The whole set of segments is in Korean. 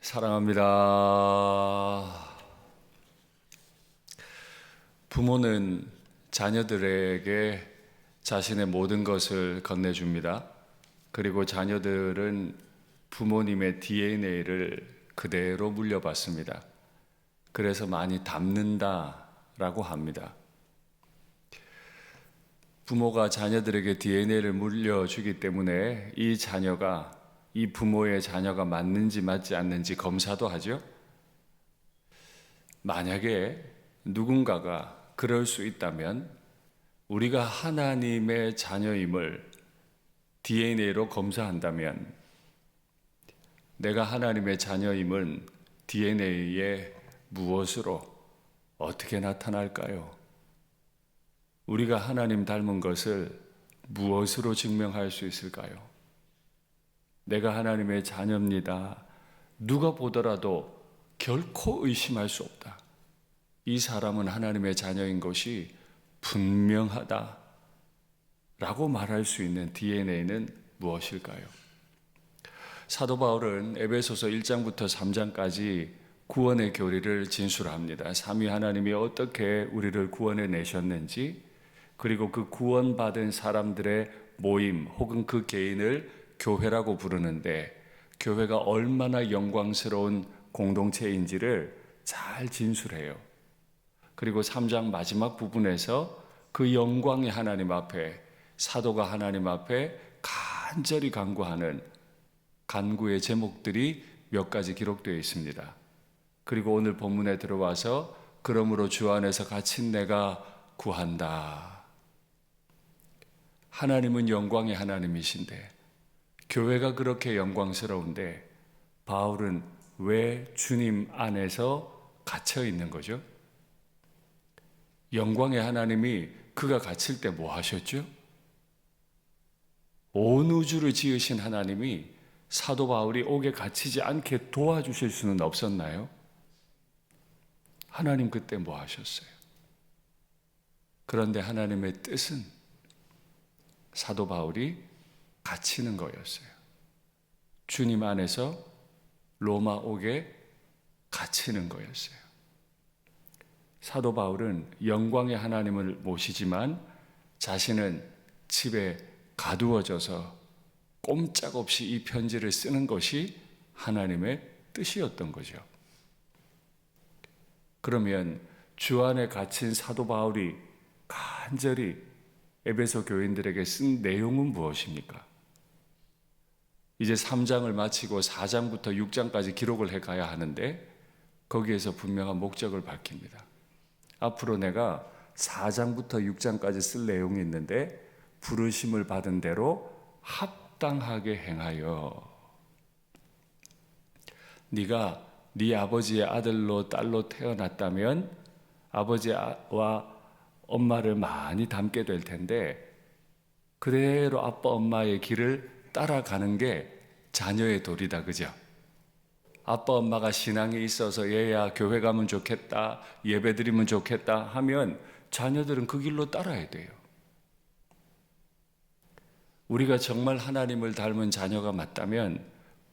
사랑합니다. 부모는 자녀들에게 자신의 모든 것을 건네줍니다. 그리고 자녀들은 부모님의 DNA를 그대로 물려받습니다. 그래서 많이 닮는다라고 합니다. 부모가 자녀들에게 DNA를 물려주기 때문에 이 부모의 자녀가 맞는지 맞지 않는지 검사도 하죠. 만약에 누군가가 그럴 수 있다면 우리가 하나님의 자녀임을 DNA로 검사한다면 내가 하나님의 자녀임은 DNA에 무엇으로 어떻게 나타날까요? 우리가 하나님 닮은 것을 무엇으로 증명할 수 있을까요? 내가 하나님의 자녀입니다. 누가 보더라도 결코 의심할 수 없다. 이 사람은 하나님의 자녀인 것이 분명하다. 라고 말할 수 있는 DNA는 무엇일까요? 사도 바울은 에베소서 1장부터 3장까지 구원의 교리를 진술합니다. 삼위 하나님이 어떻게 우리를 구원해 내셨는지, 그리고 그 구원받은 사람들의 모임 혹은 그 개인을 교회라고 부르는데 교회가 얼마나 영광스러운 공동체인지를 잘 진술해요. 그리고 3장 마지막 부분에서 그 영광의 하나님 앞에 사도가 하나님 앞에 간절히 간구하는 간구의 제목들이 몇 가지 기록되어 있습니다. 그리고 오늘 본문에 들어와서 그러므로 주 안에서 갇힌 내가 구한다. 하나님은 영광의 하나님이신데 교회가 그렇게 영광스러운데 바울은 왜 주님 안에서 갇혀 있는 거죠? 영광의 하나님이 그가 갇힐 때 뭐 하셨죠? 온 우주를 지으신 하나님이 사도 바울이 옥에 갇히지 않게 도와주실 수는 없었나요? 하나님 그때 뭐 하셨어요? 그런데 하나님의 뜻은 사도 바울이 갇히는 거였어요. 주님 안에서 로마 옥에 갇히는 거였어요. 사도 바울은 영광의 하나님을 모시지만 자신은 집에 가두어져서 꼼짝없이 이 편지를 쓰는 것이 하나님의 뜻이었던 거죠. 그러면 주 안에 갇힌 사도 바울이 간절히 에베소 교인들에게 쓴 내용은 무엇입니까? 이제 3장을 마치고 4장부터 6장까지 기록을 해가야 하는데 거기에서 분명한 목적을 밝힙니다. 앞으로 내가 4장부터 6장까지 쓸 내용이 있는데 부르심을 받은 대로 합당하게 행하여 네가 네 아버지의 아들로 딸로 태어났다면 아버지와 엄마를 많이 닮게 될 텐데 그대로 아빠 엄마의 길을 따라가는 게 자녀의 도리다, 그죠? 아빠 엄마가 신앙에 있어서 얘야 교회 가면 좋겠다, 예배 드리면 좋겠다 하면 자녀들은 그 길로 따라야 돼요. 우리가 정말 하나님을 닮은 자녀가 맞다면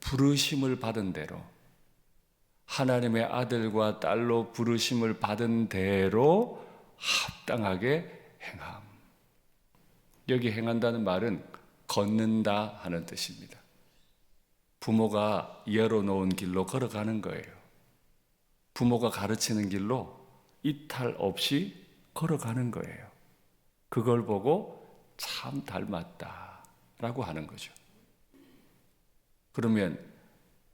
부르심을 받은 대로 하나님의 아들과 딸로 부르심을 받은 대로 합당하게 행함. 여기 행한다는 말은 걷는다 하는 뜻입니다. 부모가 열어놓은 길로 걸어가는 거예요. 부모가 가르치는 길로 이탈 없이 걸어가는 거예요. 그걸 보고 참 닮았다라고 하는 거죠. 그러면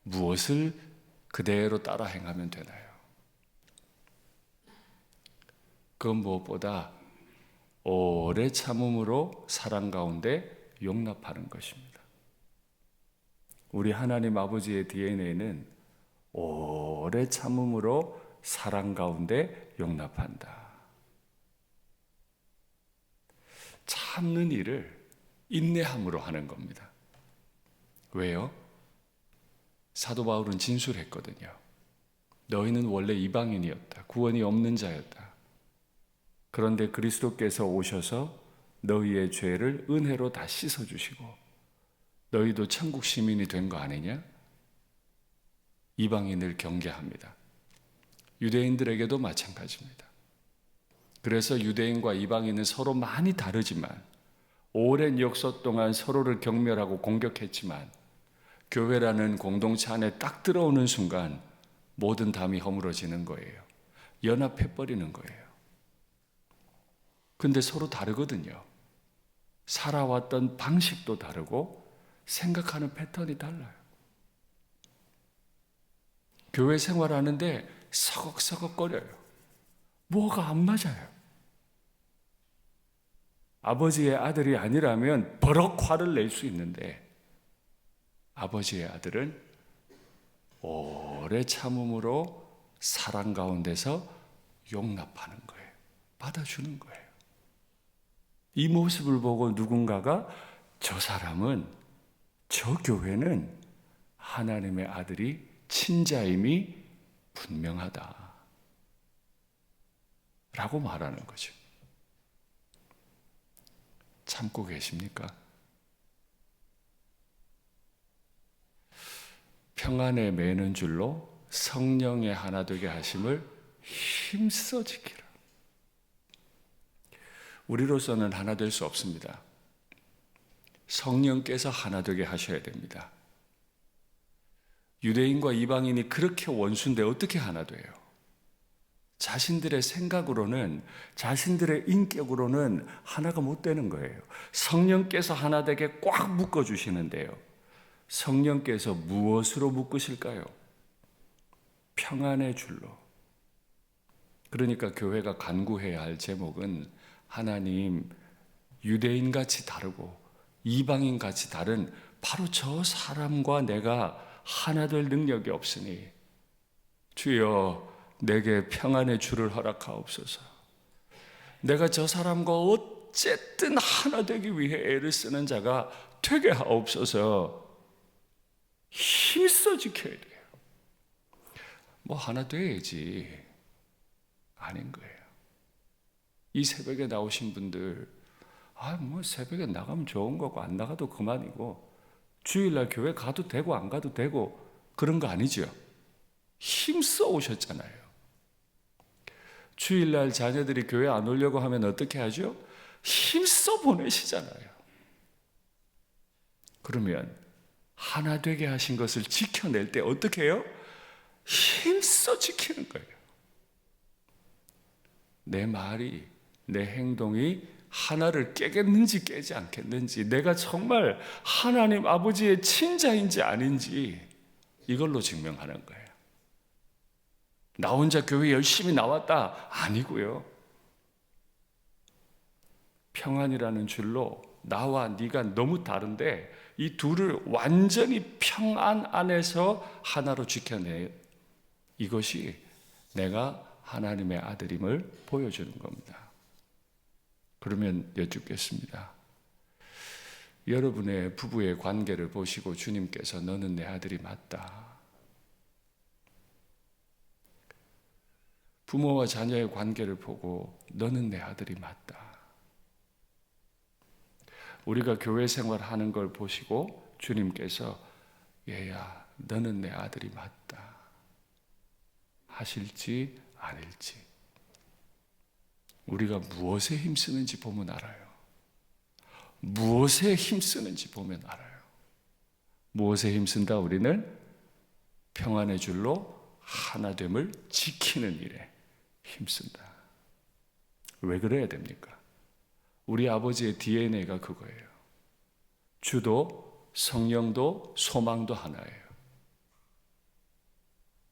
무엇을 그대로 따라 행하면 되나요? 그건 무엇보다 오래 참음으로 사랑 가운데 용납하는 것입니다. 우리 하나님 아버지의 DNA는 오래 참음으로 사랑 가운데 용납한다. 참는 일을 인내함으로 하는 겁니다. 왜요? 사도 바울은 진술했거든요. 너희는 원래 이방인이었다. 구원이 없는 자였다. 그런데 그리스도께서 오셔서 너희의 죄를 은혜로 다 씻어주시고 너희도 천국 시민이 된 거 아니냐? 이방인을 경계합니다. 유대인들에게도 마찬가지입니다. 그래서 유대인과 이방인은 서로 많이 다르지만 오랜 역사 동안 서로를 경멸하고 공격했지만 교회라는 공동체 안에 딱 들어오는 순간 모든 담이 허물어지는 거예요. 연합해버리는 거예요. 근데 서로 다르거든요. 살아왔던 방식도 다르고 생각하는 패턴이 달라요. 교회 생활하는데 서걱서걱거려요. 뭐가 안 맞아요. 아버지의 아들이 아니라면 버럭 화를 낼 수 있는데 아버지의 아들은 오래 참음으로 사랑 가운데서 용납하는 거예요. 받아주는 거예요. 이 모습을 보고 누군가가 저 사람은, 저 교회는 하나님의 아들이 친자임이 분명하다 라고 말하는 거죠. 참고 계십니까? 평안에 매는 줄로 성령의 하나 되게 하심을 힘써 지키라. 우리로서는 하나 될 수 없습니다. 성령께서 하나 되게 하셔야 됩니다. 유대인과 이방인이 그렇게 원수인데 어떻게 하나 돼요? 자신들의 생각으로는, 자신들의 인격으로는 하나가 못 되는 거예요. 성령께서 하나 되게 꽉 묶어주시는데요. 성령께서 무엇으로 묶으실까요? 평안의 줄로. 그러니까 교회가 간구해야 할 제목은 하나님, 유대인같이 다르고 이방인같이 다른 바로 저 사람과 내가 하나 될 능력이 없으니 주여 내게 평안의 주를 허락하옵소서. 내가 저 사람과 어쨌든 하나 되기 위해 애를 쓰는 자가 되게 하옵소서. 힘써 지켜야 돼요. 뭐 하나 돼야지. 아닌 거예요. 이 새벽에 나오신 분들, 뭐 새벽에 나가면 좋은 거고 안 나가도 그만이고 주일날 교회 가도 되고 안 가도 되고 그런 거 아니죠. 힘써 오셨잖아요. 주일날 자녀들이 교회 안 오려고 하면 어떻게 하죠? 힘써 보내시잖아요. 그러면 하나 되게 하신 것을 지켜낼 때 어떻게 해요? 힘써 지키는 거예요. 내 말이, 내 행동이 하나를 깨겠는지 깨지 않겠는지, 내가 정말 하나님 아버지의 친자인지 아닌지 이걸로 증명하는 거예요. 나 혼자 교회 열심히 나왔다 아니고요. 평안이라는 줄로 나와 네가 너무 다른데 이 둘을 완전히 평안 안에서 하나로 지켜내. 이것이 내가 하나님의 아들임을 보여주는 겁니다. 그러면 여쭙겠습니다. 여러분의 부부의 관계를 보시고 주님께서 너는 내 아들이 맞다. 부모와 자녀의 관계를 보고 너는 내 아들이 맞다. 우리가 교회 생활하는 걸 보시고 주님께서 얘야 너는 내 아들이 맞다 하실지 아닐지 우리가 무엇에 힘쓰는지 보면 알아요. 무엇에 힘쓰는지 보면 알아요. 무엇에 힘쓴다? 우리는 평안의 줄로 하나됨을 지키는 일에 힘쓴다. 왜 그래야 됩니까? 우리 아버지의 DNA가 그거예요. 주도 성령도 소망도 하나예요.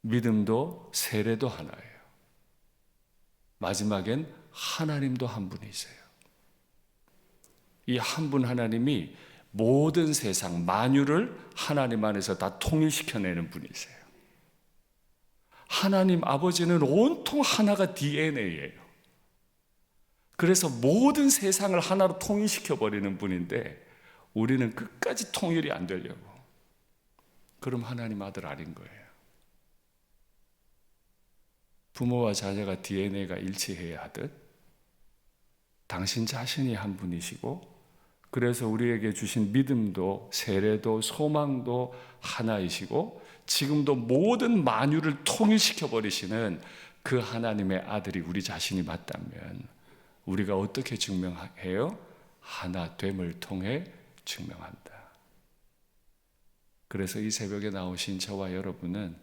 믿음도 세례도 하나예요. 마지막엔 하나님도 한 분이세요. 이 한 분 하나님이 모든 세상 만유를 하나님 안에서 다 통일시켜내는 분이세요. 하나님 아버지는 온통 하나가 DNA예요. 그래서 모든 세상을 하나로 통일시켜버리는 분인데 우리는 끝까지 통일이 안 되려고. 그럼 하나님 아들 아닌 거예요. 부모와 자녀가 DNA가 일치해야 하듯 당신 자신이 한 분이시고 그래서 우리에게 주신 믿음도 세례도 소망도 하나이시고 지금도 모든 만유를 통일시켜 버리시는 그 하나님의 아들이 우리 자신이 맞다면 우리가 어떻게 증명해요? 하나됨을 통해 증명한다. 그래서 이 새벽에 나오신 저와 여러분은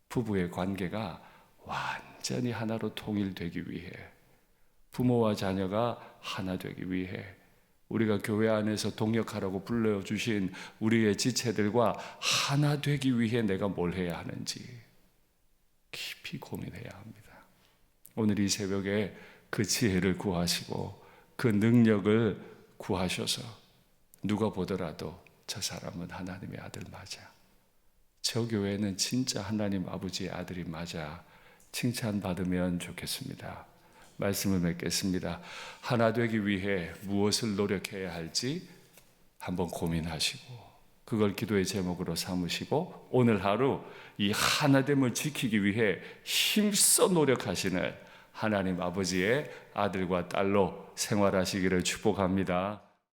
부부의 관계가 완전히 하나로 통일되기 위해, 부모와 자녀가 하나 되기 위해, 우리가 교회 안에서 동역하라고 불러주신 우리의 지체들과 하나 되기 위해 내가 뭘 해야 하는지 깊이 고민해야 합니다. 오늘 이 새벽에 그 지혜를 구하시고 그 능력을 구하셔서 누가 보더라도 저 사람은 하나님의 아들 맞아, 저 교회는 진짜 하나님 아버지의 아들이 맞아 칭찬받으면 좋겠습니다. 말씀을 맺겠습니다. 하나 되기 위해 무엇을 노력해야 할지 한번 고민하시고 그걸 기도의 제목으로 삼으시고 오늘 하루 이 하나됨을 지키기 위해 힘써 노력하시는 하나님 아버지의 아들과 딸로 생활하시기를 축복합니다.